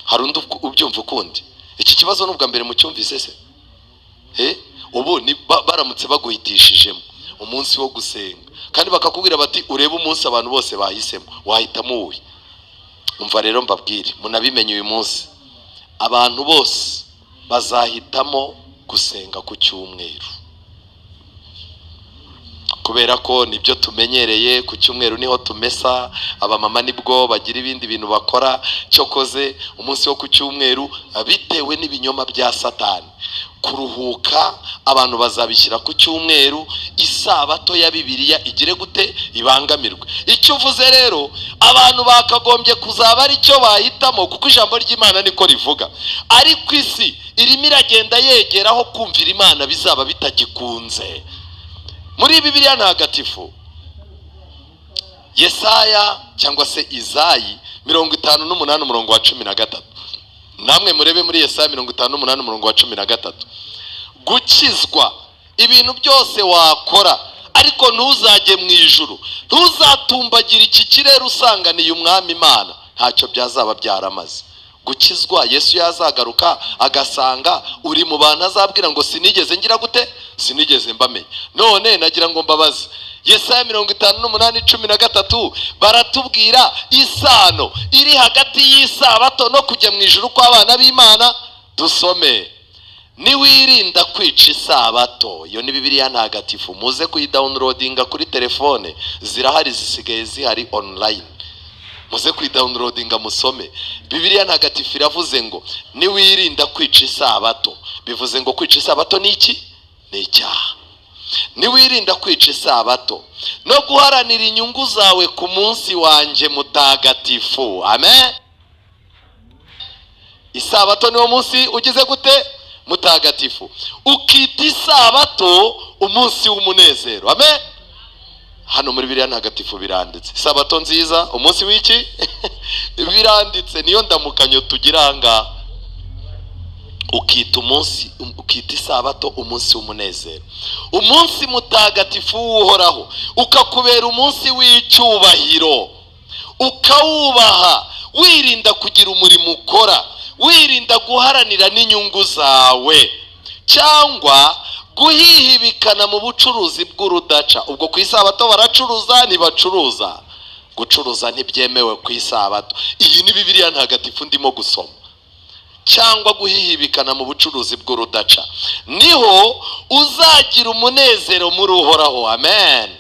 hari undi ubyumva ukundi? Iki kibazo n'ubwa mbere mu cyumvise se? Ubu ni baramutse baguhitishijemo umunsi wo gusenga, kandi bakakubwira bati urebe umunsi abantu bose bahisemo, wahitamo uwe? Umva rero mbabwire, munabimenye uyu munsi abantu bose bazahitamo gusenga ku cyumweru, kubera ko nibyo tumenyereye. Ku cyumweru niho tumesa, abamama nibwo bagira ibindi bintu bakora. Cyokoze umunsi wo ku cyumweru, bitewe n'ibinyoma bya Satani, kuruhuka abantu bazabishyira ku cyumweru, isabato ya Bibiliya igire gute? Ibangamirwe. Icyo uvuze rero, abantu bakagombye kuzaba ari cyo bahitamo, kuko ijambo ry'Imana niko rivuga. Ariko isi irimo iragenda yegeraho kumvira Imana bizaba bitagikunze. Muri Bibiliya ntagatifu, Yesaya cyangwa se Izayi 58 umurongo wa 13, namwe murebe muri Yesaya 58 umurongo wa 13, gukizwa ibintu byose wakora, ariko ntuzajye mu ijuru, ntuzatumbagire iki kirere usanganiye umwami Imana, ntacyo byazaba byaramaze. gukizwa Yesu yazagaruka agasanga uri mu bantu azabwira ngo sinigeze ngira gute, sinigeze mbamenye. None nagira ngo mbabaze, Yesaya 58:13 baratubwira isano iri hagati y'isabato no kujya mu ijuru kw'abana b'Imana. Dusome, niwirinda kwica isabato. Iyo ni Bibiliya ntagatifu, muze kuyidownloadinga kuri telefone, zirahari, zisigaye zihari online, muze kuyidownloadinga musome. Bibiliya ntagatifu iravuze ngo niwirinda kwica isabato. Bivuze ngo kwica isabato ni iki? Ni icyaha. Niwirinda kwica isabato no guharanira inyungu zawe ku munsi wanjye mutagatifu. Amen. Isabato niwo munsi ugize gute? Mutagatifu. Ukita isabato umunsi w'umunezero. Amen. Hano muri Bibiliya ntagatifu biranditse isabato nziza, umunsi w'iki? Biranditse, niyo ndamukanyo tugira anga. Ukita isabato umunsi w'umunezero, umunsi mutagatifu w'uhoraho, ukakubera umunsi w'icyubahiro, ukawubaha, wirinda kugira umurimo ukora, wirinda guharanira n'inyungu zawe cyangwa guhihibikana mu bucuruzi bw'urudaca. Ubwo ku isabato baracuruza ntibacuruza? Gucuruza ntibyemewe ku isabato. Iyi ni Bibiliya ntagatifu ndimo gusoma. Cyangwa guhihibikana mu bucuruzi bw'urudaca, niho uzagira umunezero muri Uhoraho. Amen.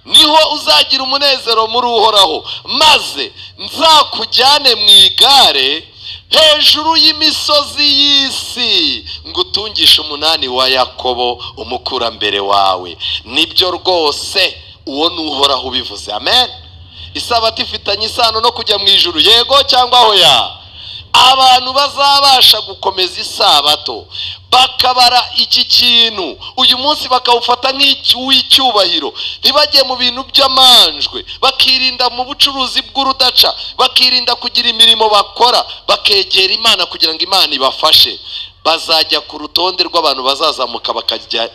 Niho uzagira umunezero muri Uhoraho, maze nzakujyane mu igare hejuru y'imisozi y'isi, ngutungisha umunani wa Yakobo umukurambere wawe. Nibyo rwose, uwo ni Uhoraho ubivuze. Amen. Isabato ifitanye isano no kujya mu ijuru, yego cyangwa hoya? Abantu bazabasha gukomeza isabato bakabara iki kintu uyu munsi bakawufata nk'icyubahiro, ntibajye mu bintu by'amanjwe, bakirinda mu bucuruzi bw'urudaca, bakirinda kugira imirimo bakora, bakegera Imana kugira ngo Imana ibafashe. Bazajya ku rutonde rw'abantu bazazamuka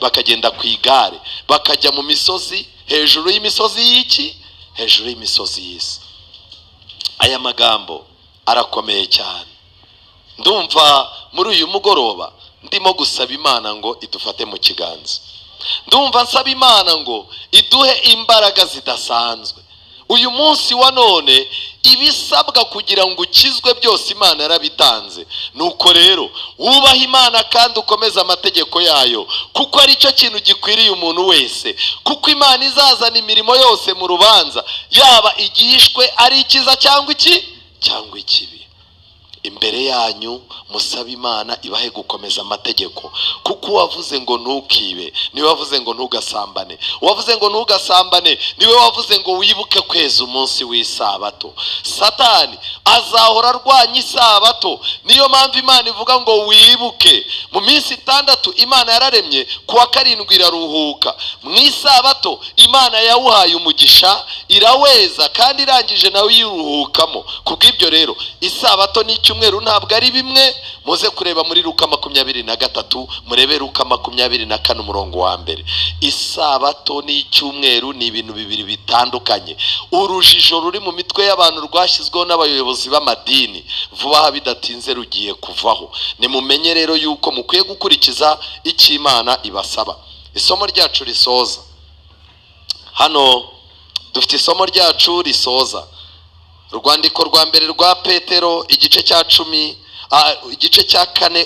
bakagenda ku igare, bakajya mu misozi, hejuru y'imisozi y'iki? Hejuru y'imisozi y'isi. Aya magambo arakomeye cyane. Ndumva muri uyu mugoroba ndimo gusaba Imana ngo idufate mu kiganza. Ndumva nsaba Imana ngo iduhe imbaraga zidasanzwe. Uyu munsi wa none ibisabwa kugira ngo ukizwe byose Imana yarabitanze. Nuko rero wubaha Imana kandi ukomeze amategeko yayo, kuko ari cyo kintu gikwiriye umuntu wese. Kuko Imana izazana imirimo yose mu rubanza, yaba igihishwe ari ikiza cyangwa ikibi. Imbere yanyu musaba Imana ibahe gukomeza amategeko, kuko wavuze ngo ntukibe niwe wavuze ngo ntugasambane, wavuze ngo ntugasambane niwe wavuze ngo wibuke kweza umunsi w'isabato. Satani azahora arwanya isabato, niyo mpamvu Imana ivuga ngo wibuke. Mu minsi 6 Imana yararemye, kuwa 7 iraruhuka. Mu isabato Imana yawuhaye umugisha, iraweza kandi irangije nawe yiruhukamo. Kubw'ibyo rero isabato ni icyumweru ntabwo ari bimwe. Muze kureba muri Luka 23, murebe Luka 24 umurongo wa mbere. Isabato ni icyumweru, ni ibintu bibiri bitandukanye. Urujijo ruri mu mitwe y'abantu rwashyizweho n'abayobozi b'amadini, vuba aha bidatinze rugiye kuvaho. Nimumenye rero yuko mukwiye gukurikiza icyo Imana ibasaba. Isomo ryacu risoza hano, dufite isomo ryacu risoza urwandiko rwa mbere rwa Petero, igice cya 4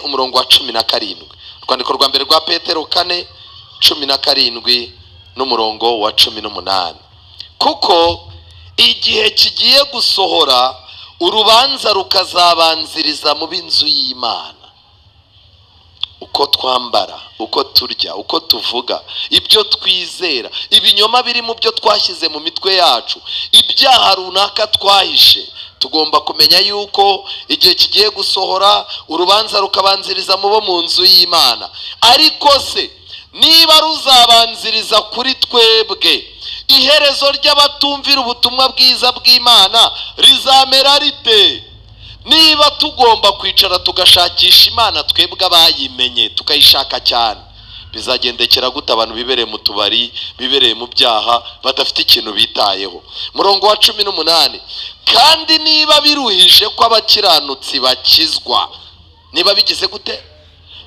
umurongo wa 17. Urwandiko rwa mbere rwa Petero 4:17 n'umurongo wa 18. Kuko igihe kigiye gusohora, urubanza rukazabanziriza mu b'inzu y'Imana. Uko twambara, uko turya, uko tuvuga, ibyo twizera, ibinyoma biri mu byo twashyize mu mitwe yacu, ibyaha runaka twahishe, tugomba kumenya yuko igihe kigiye gusohora, urubanza rukabanziriza mu bo mu nzu y'Imana. Ariko se niba ruzabanziriza kuri twebwe, iherezo ry'abatumvira ubutumwa bwiza bw'Imana rizamera rite? Niba tugomba kwicara tugashakisha Imana twebwe abayimenye, tukayishaka cyane, bizagendekera gute abantu bibereye mu tubari, bibereye mu byaha, badafite ikintu bitayeho? Murongo wa 18, kandi niba biruhije ko abakiranutsi bakizwa, niba bigize gute?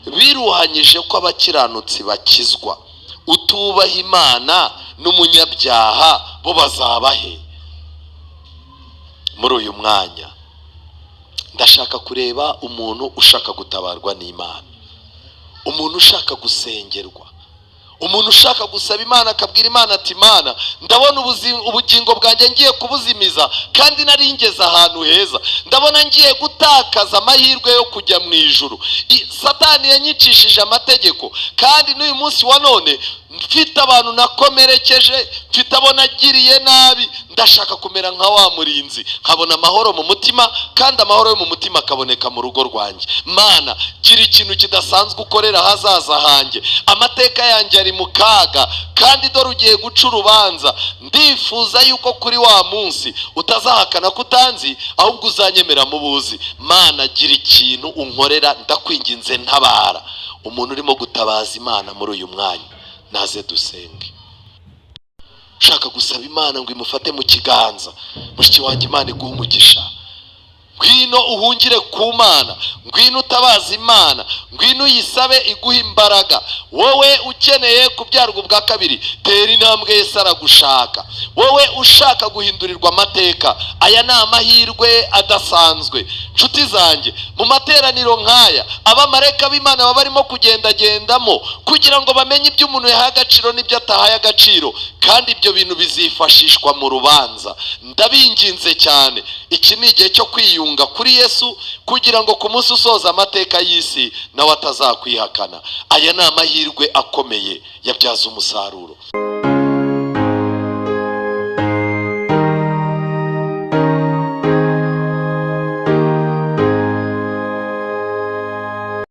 Biruhanyije ko abakiranutsi bakizwa, utubaha Imana n'umunyabyaha bo bazabahe? Muri uyu mwanya ndashaka kureba umuntu ushaka gutabarwa n'Imana, umuntu ushaka gusengerwa, umuntu ushaka gusaba Imana, akabwira Imana ati Imana, ndabona ubugingo bwanjye ngiye kubuzimiza kandi nari ngeze ahantu heza, ndabona ngiye gutakaza amahirwe yo kujya mu ijuru. Satani yanyicishije amategeko, kandi n'uyu munsi wa none mfite abantu nakomerekeje, mfite abo nagiriye nabi. Ndashaka kumera nka wa murinzi, nkabona amahoro mu mutima, kandi amahoro yo mu mutima akaboneka mu rugo rwanjye. Mana, gira ikintu kidasanzwe ukorera hazaza hanjye, amateka yanjye ari mu kaga, kandi dore ugiye guca urubanza. Ndifuza yuko kuri wa munsi utazahakana ko utanzi, ahubwo uzanyemera mu buzi. Mana, gira ikintu unkorera, ndakwinginze ntabara. Umuntu urimo gutabaza Imana muri uyu mwanya naze dusenge. Ushaka gusaba Imana ngo imufate mu kiganza, mushiki wanjye, Imana iguha umugisha. Ngwino uhungire ku Mana, ngwino utabaza Imana, ngwino uyisabe iguha imbaraga. Wowe ukeneye kubyarwa ubwa kabiri, tera intambwe, Yesu aragushaka. Wowe ushaka guhindurirwa amateka, aya ni amahirwe adasanzwe. Nshuti zanjye, mu materaniro nk'aya abamarayika b'Imana baba barimo kugendagendamo kugira ngo bamenye ibyo umuntu yahaye agaciro n'ibyo atahaye agaciro, kandi ibyo bintu bizifashishwa mu rubanza. Ndabinginze cyane, iki ni igihe cyo kwiyunga kuri Yesu, kugira ngo ku munsi usoza amateka y'isi nawe atazakwihakana. Aya ni amahirwe akomeye, yabyaza umusaruro.